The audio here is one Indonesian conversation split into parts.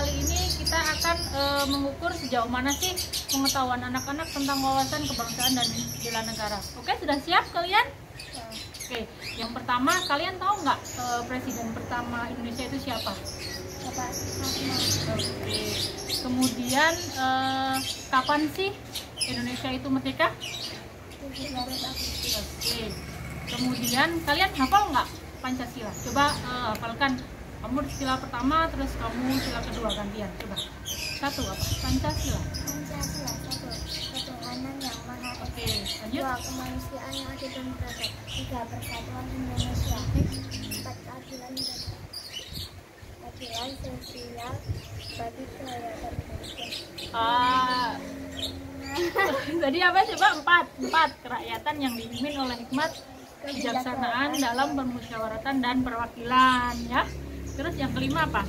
kali ini kita akan mengukur sejauh mana sih pengetahuan anak-anak tentang wawasan kebangsaan dan bela negara. Oke, sudah siap kalian? Ya. Oke, yang pertama kalian tahu nggak presiden pertama Indonesia itu siapa? Bapak Soekarno. Oke. Kemudian kapan sih Indonesia itu merdeka? 17 Agustus. Oke. Kemudian kalian hafal nggak Pancasila? Coba hafalkan. Kamu sila pertama, terus kamu sila kedua gantian. Coba. Satu apa? Pancasila. Pancasila, satu, ketuhanan yang maha esa. Oke, lanjut. Dua, kemanusiaan yang adil dan beradab. Tiga, persatuan Indonesia. Empat, keadilan sosial bagi kerakyatan Indonesia. Tadi apa? Coba empat kerakyatan yang dipimpin oleh hikmat kebijaksanaan dalam permusyawaratan dan perwakilan, ya. Terus yang kelima apa?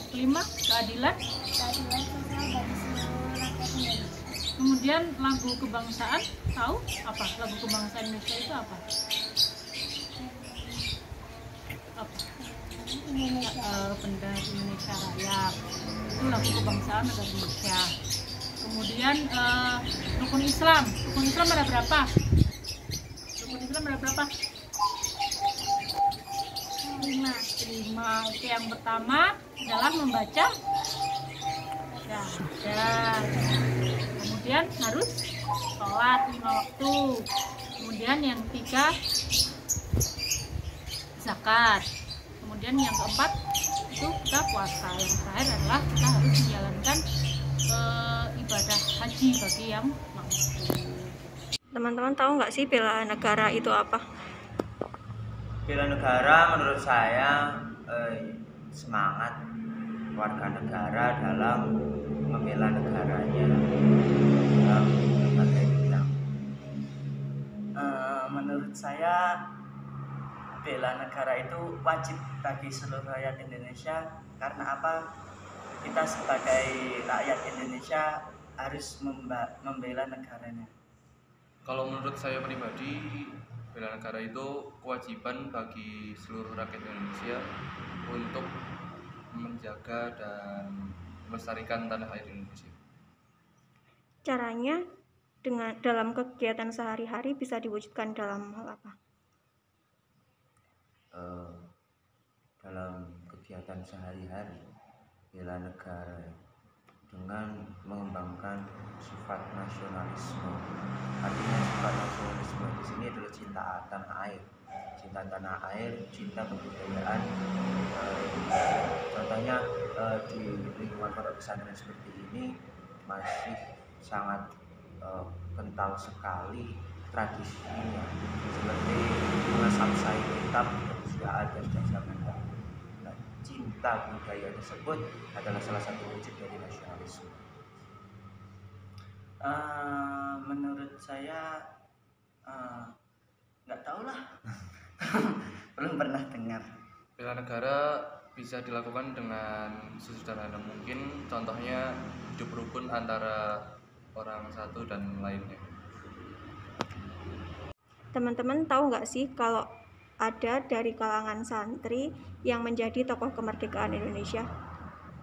Kelima, keadilan Keadilan sosial bagi seluruh rakyat Indonesia. Kemudian lagu kebangsaan, tahu apa? Lagu kebangsaan Indonesia itu apa? Apa? Indonesia. Bendera Indonesia Raya. Itu lagu kebangsaan negara Indonesia. Kemudian rukun Islam. Rukun Islam ada berapa? Rukun Islam ada berapa? 5. Oke, yang pertama adalah membaca syahadat. Kemudian harus sholat 5 waktu. Kemudian yang ketiga zakat. Kemudian yang keempat itu kita puasa. Yang terakhir adalah kita harus menjalankan ibadah haji bagi yang mampu. Teman-teman tahu nggak sih bela negara itu apa? Bela negara menurut saya semangat warga negara dalam membela negaranya dalam berbagai bidang. Menurut saya bela negara itu wajib bagi seluruh rakyat Indonesia. Karena apa? Kita sebagai rakyat Indonesia harus membela negaranya. Kalau menurut saya pribadi, bela negara itu kewajiban bagi seluruh rakyat Indonesia untuk menjaga dan melestarikan tanah air Indonesia. Caranya dalam kegiatan sehari-hari bisa diwujudkan dalam hal apa? Dalam kegiatan sehari-hari bela negara dengan mengembangkan sifat nasionalisme. Artinya sifat nasionalisme di sini adalah cinta tanah air, cinta kebudayaan. Contohnya di lingkungan pondok pesantren seperti ini masih sangat kental sekali tradisinya, seperti mengasah kitab sudah ada sejak zaman dahulu. Cinta budaya tersebut adalah salah satu wujud dari nasionalisme. Menurut saya nggak tahu lah. Belum pernah dengar. Bela negara bisa dilakukan dengan sesederhana mungkin, contohnya hidup rukun antara orang satu dan lainnya. Teman-teman tahu nggak sih kalau ada dari kalangan santri yang menjadi tokoh kemerdekaan Indonesia?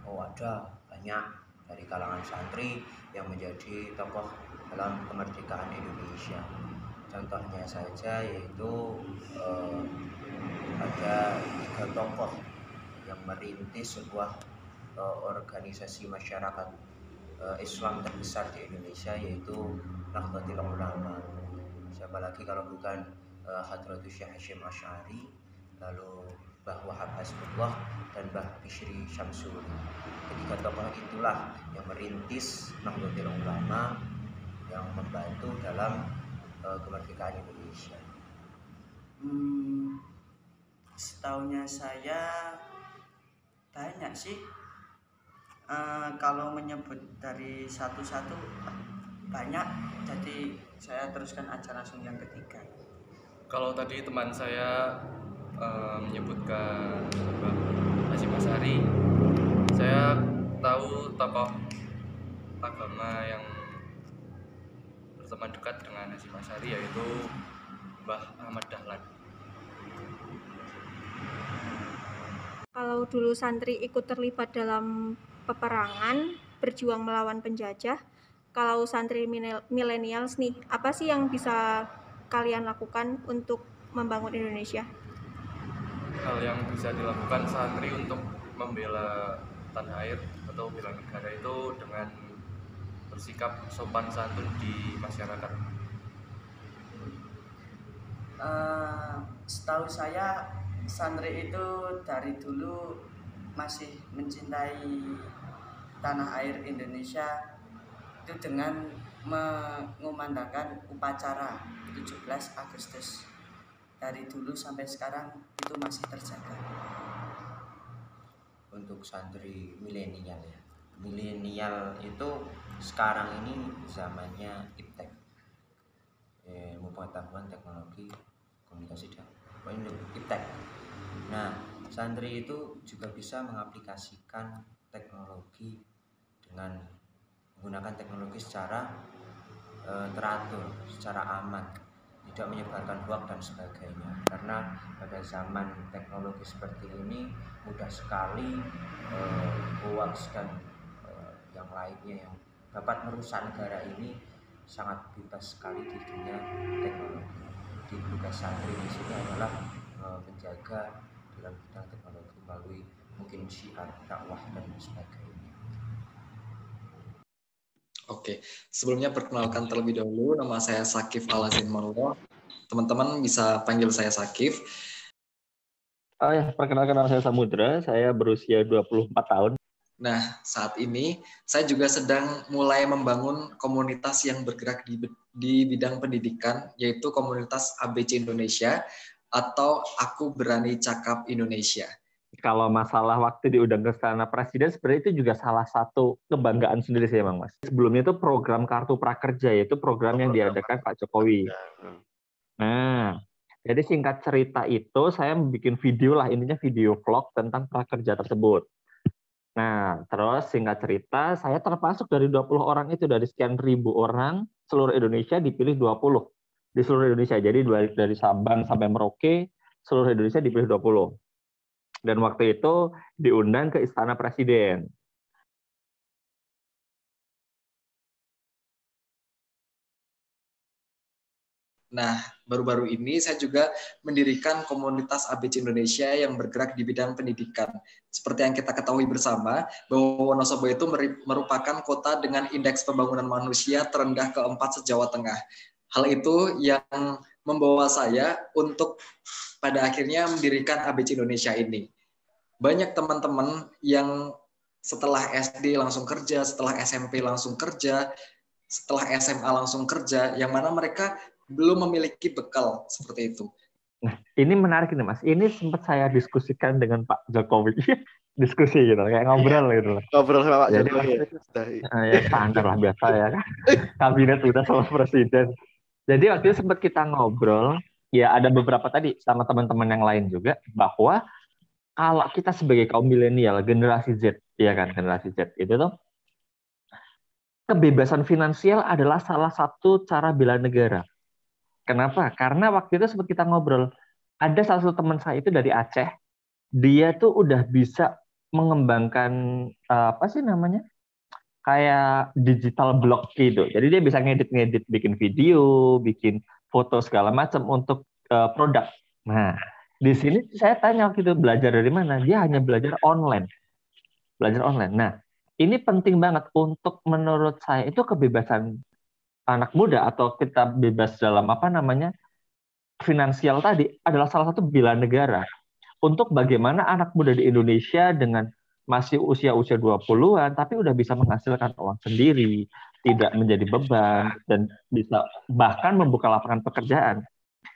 Oh, ada banyak dari kalangan santri yang menjadi tokoh dalam kemerdekaan Indonesia. Contohnya saja yaitu ada 3 tokoh yang merintis sebuah organisasi masyarakat Islam terbesar di Indonesia, yaitu Nahdlatul Ulama. Siapa lagi kalau bukan Hadratus Syekh Hasyim Asy'ari, lalu Mbah Wahab Hasbullah, dan Mbah Bishri Syamsuri. Ketiga tokoh itulah yang merintis Nahdlatul Ulama yang membantu dalam kemerdekaan Indonesia. Setahunya saya banyak sih. Kalau menyebut dari satu-satu banyak, jadi saya teruskan aja langsung yang ketiga. Kalau tadi teman saya menyebutkan Mbah Hasyim Asy'ari, saya tahu tokoh agama yang berteman dekat dengan Hasyim Asy'ari yaitu Mbah Ahmad Dahlan. Kalau dulu santri ikut terlibat dalam peperangan, berjuang melawan penjajah, kalau santri milenials nih, apa sih yang bisa kalian lakukan untuk membangun Indonesia? Hal yang bisa dilakukan santri untuk membela tanah air atau bela negara itu dengan bersikap sopan santun di masyarakat. Setahu saya santri itu dari dulu masih mencintai tanah air Indonesia itu dengan mengumandangkan upacara 17 Agustus. Dari dulu sampai sekarang itu masih terjaga. Untuk santri milenial ya, milenial itu sekarang ini zamannya iptek, ilmu pengetahuan teknologi komunikasi dan iptek. Nah, santri itu juga bisa mengaplikasikan teknologi dengan menggunakan teknologi secara teratur, secara aman, tidak menyebarkan hoax dan sebagainya. Karena pada zaman teknologi seperti ini mudah sekali hoax dan yang lainnya yang dapat merusak negara ini sangat bebas sekali di dunia teknologi. Di tugas santri di sini adalah menjaga dalam bidang teknologi melalui mungkin syiar, dakwah dan sebagainya. Oke, sebelumnya perkenalkan terlebih dahulu, nama saya Sakif Al-Azin Marullah. Teman-teman bisa panggil saya Sakif. Perkenalkan, nama saya Samudra, saya berusia 24 tahun. Nah, saat ini saya juga sedang mulai membangun komunitas yang bergerak di bidang pendidikan, yaitu komunitas ABC Indonesia atau Aku Berani Cakap Indonesia. Kalau masalah waktu diundang ke Istana Presiden, sebenarnya itu juga salah satu kebanggaan sendiri sih, Bang Mas. Sebelumnya itu program Kartu Prakerja, yaitu program yang diadakan Pak Jokowi. Nah, jadi singkat cerita itu saya bikin video lah, intinya video vlog tentang prakerja tersebut. Nah, terus singkat cerita, saya termasuk dari 20 orang itu, dari sekian ribu orang, seluruh Indonesia dipilih 20. Di seluruh Indonesia, jadi dari Sabang sampai Merauke, seluruh Indonesia dipilih 20. Dan waktu itu diundang ke Istana Presiden. Nah, baru-baru ini saya juga mendirikan komunitas ABC Indonesia yang bergerak di bidang pendidikan. Seperti yang kita ketahui bersama, bahwa Wonosobo itu merupakan kota dengan indeks pembangunan manusia terendah keempat se-Jawa Tengah. Hal itu yang membawa saya untuk pada akhirnya mendirikan ABC Indonesia ini. Banyak teman-teman yang setelah SD langsung kerja, setelah SMP langsung kerja, setelah SMA langsung kerja, yang mana mereka belum memiliki bekal seperti itu. Nah, ini menarik nih Mas. Ini sempat saya diskusikan dengan Pak Jokowi. Diskusi gitu, kayak ngobrol gitu. Ngobrol sama Pak Jadi, Jokowi. Ya standar lah biasa ya kan. Kabinet udah sama presiden. Jadi waktu itu sempat kita ngobrol, ya ada beberapa tadi sama teman-teman yang lain juga, bahwa kalau kita sebagai kaum milenial, generasi Z, ya kan, generasi Z, itu tuh kebebasan finansial adalah salah satu cara bela negara. Kenapa? Karena waktu itu sempat kita ngobrol, ada salah satu teman saya itu dari Aceh, dia tuh udah bisa mengembangkan apa sih namanya? Kayak digital blog gitu. Jadi dia bisa ngedit-ngedit, bikin video, bikin foto segala macam untuk produk. Nah, di sini saya tanya waktu itu belajar dari mana? Dia hanya belajar online. Belajar online. Nah, ini penting banget untuk menurut saya itu kebebasan anak muda atau kita bebas dalam apa namanya finansial tadi adalah salah satu bela negara untuk bagaimana anak muda di Indonesia dengan masih usia-usia 20-an tapi udah bisa menghasilkan uang sendiri, tidak menjadi beban dan bisa bahkan membuka lapangan pekerjaan.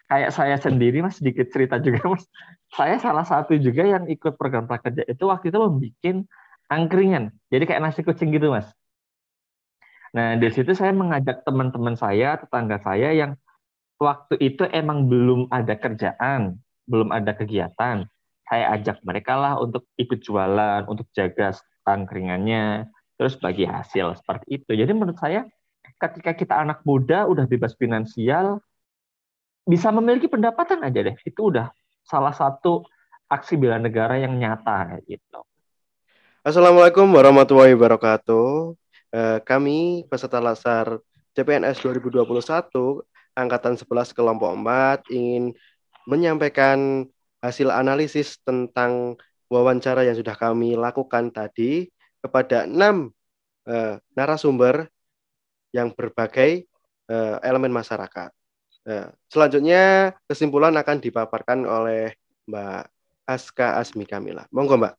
Kayak saya sendiri Mas, sedikit cerita juga Mas. Saya salah satu juga yang ikut program prakerja itu waktu itu membuat angkringan. Jadi kayak nasi kucing gitu Mas. Nah, di situ saya mengajak teman-teman saya, tetangga saya yang waktu itu emang belum ada kerjaan, belum ada kegiatan. Saya ajak mereka lah untuk ikut jualan, untuk jaga angkringannya, terus bagi hasil seperti itu. Jadi menurut saya, ketika kita anak muda udah bebas finansial, bisa memiliki pendapatan aja deh. Itu udah salah satu aksi bela negara yang nyata gitu. Assalamualaikum warahmatullahi wabarakatuh. Kami peserta Latsar CPNS 2021 Angkatan 11 Kelompok 4 ingin menyampaikan hasil analisis tentang wawancara yang sudah kami lakukan tadi kepada 6 narasumber yang berbagai elemen masyarakat. Selanjutnya kesimpulan akan dipaparkan oleh Mbak Aska Asmi Kamila. Monggo Mbak.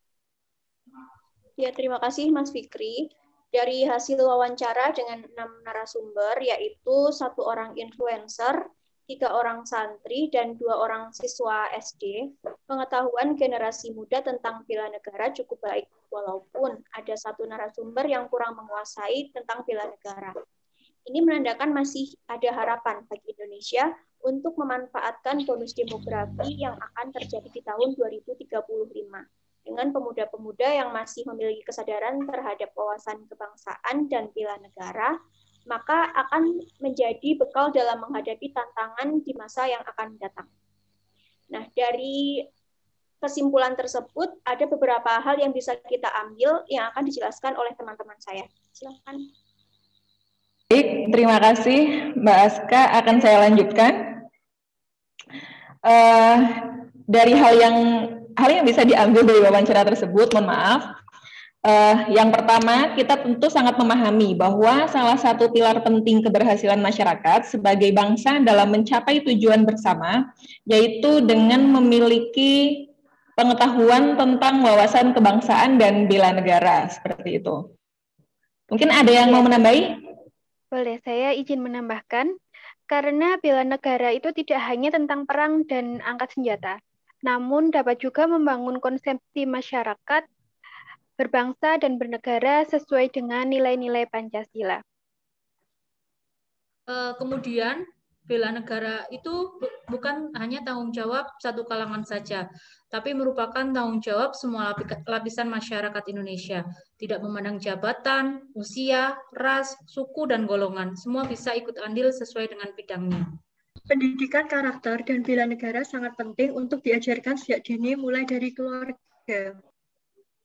Ya, terima kasih Mas Fikri. Dari hasil wawancara dengan 6 narasumber, yaitu 1 orang influencer, 3 orang santri, dan 2 orang siswa SD, pengetahuan generasi muda tentang bela negara cukup baik, walaupun ada 1 narasumber yang kurang menguasai tentang bela negara. Ini menandakan masih ada harapan bagi Indonesia untuk memanfaatkan bonus demografi yang akan terjadi di tahun 2035. Dengan pemuda-pemuda yang masih memiliki kesadaran terhadap wawasan kebangsaan dan bela negara, maka akan menjadi bekal dalam menghadapi tantangan di masa yang akan datang. Nah, dari kesimpulan tersebut, ada beberapa hal yang bisa kita ambil yang akan dijelaskan oleh teman-teman saya. Silakan. Baik, terima kasih Mbak Aska. Akan saya lanjutkan. Dari hal yang bisa diambil dari wawancara tersebut, mohon maaf. Yang pertama, kita tentu sangat memahami bahwa salah satu pilar penting keberhasilan masyarakat sebagai bangsa dalam mencapai tujuan bersama, yaitu dengan memiliki pengetahuan tentang wawasan kebangsaan dan bela negara, seperti itu. Mungkin ada yang mau menambahi? Boleh, saya izin menambahkan, karena bela negara itu tidak hanya tentang perang dan angkat senjata, namun dapat juga membangun konsepsi masyarakat berbangsa dan bernegara sesuai dengan nilai-nilai Pancasila. Kemudian, bela negara itu bukan hanya tanggung jawab satu kalangan saja, tapi merupakan tanggung jawab semua lapisan masyarakat Indonesia. Tidak memandang jabatan, usia, ras, suku, dan golongan. Semua bisa ikut andil sesuai dengan bidangnya. Pendidikan karakter dan bela negara sangat penting untuk diajarkan sejak dini mulai dari keluarga.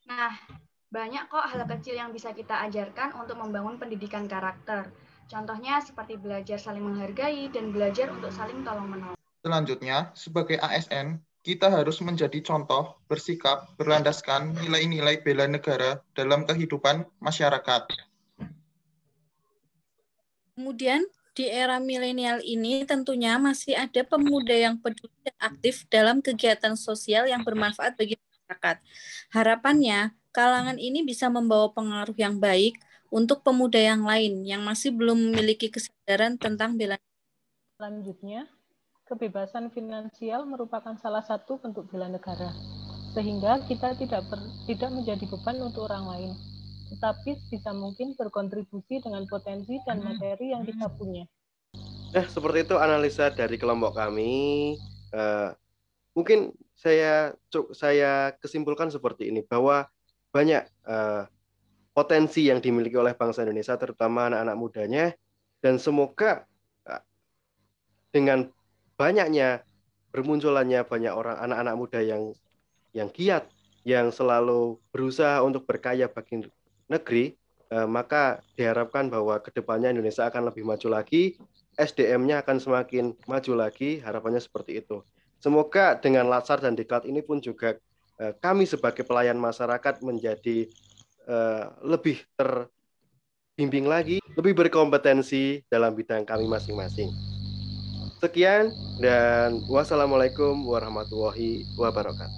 Nah, banyak kok hal kecil yang bisa kita ajarkan untuk membangun pendidikan karakter. Contohnya seperti belajar saling menghargai dan belajar untuk saling tolong-menolong. Selanjutnya, sebagai ASN, kita harus menjadi contoh, bersikap, berlandaskan nilai-nilai bela negara dalam kehidupan masyarakat. Kemudian, di era milenial ini tentunya masih ada pemuda yang peduli dan aktif dalam kegiatan sosial yang bermanfaat bagi masyarakat. Harapannya, kalangan ini bisa membawa pengaruh yang baik untuk pemuda yang lain yang masih belum memiliki kesadaran tentang bela negara. Selanjutnya, kebebasan finansial merupakan salah satu bentuk bela negara, sehingga kita tidak menjadi beban untuk orang lain, tetapi bisa mungkin berkontribusi dengan potensi dan materi yang kita punya. Nah, seperti itu analisa dari kelompok kami. Mungkin saya kesimpulkan seperti ini, bahwa banyak potensi yang dimiliki oleh bangsa Indonesia, terutama anak-anak mudanya, dan semoga dengan banyaknya bermunculannya banyak orang anak-anak muda yang giat, yang selalu berusaha untuk berkarya bagi negeri, maka diharapkan bahwa kedepannya Indonesia akan lebih maju lagi, SDM-nya akan semakin maju lagi, harapannya seperti itu. Semoga dengan Latsar dan Diklat ini pun juga kami sebagai pelayan masyarakat menjadi lebih terbimbing lagi, lebih berkompetensi dalam bidang kami masing-masing. Sekian dan wassalamualaikum warahmatullahi wabarakatuh.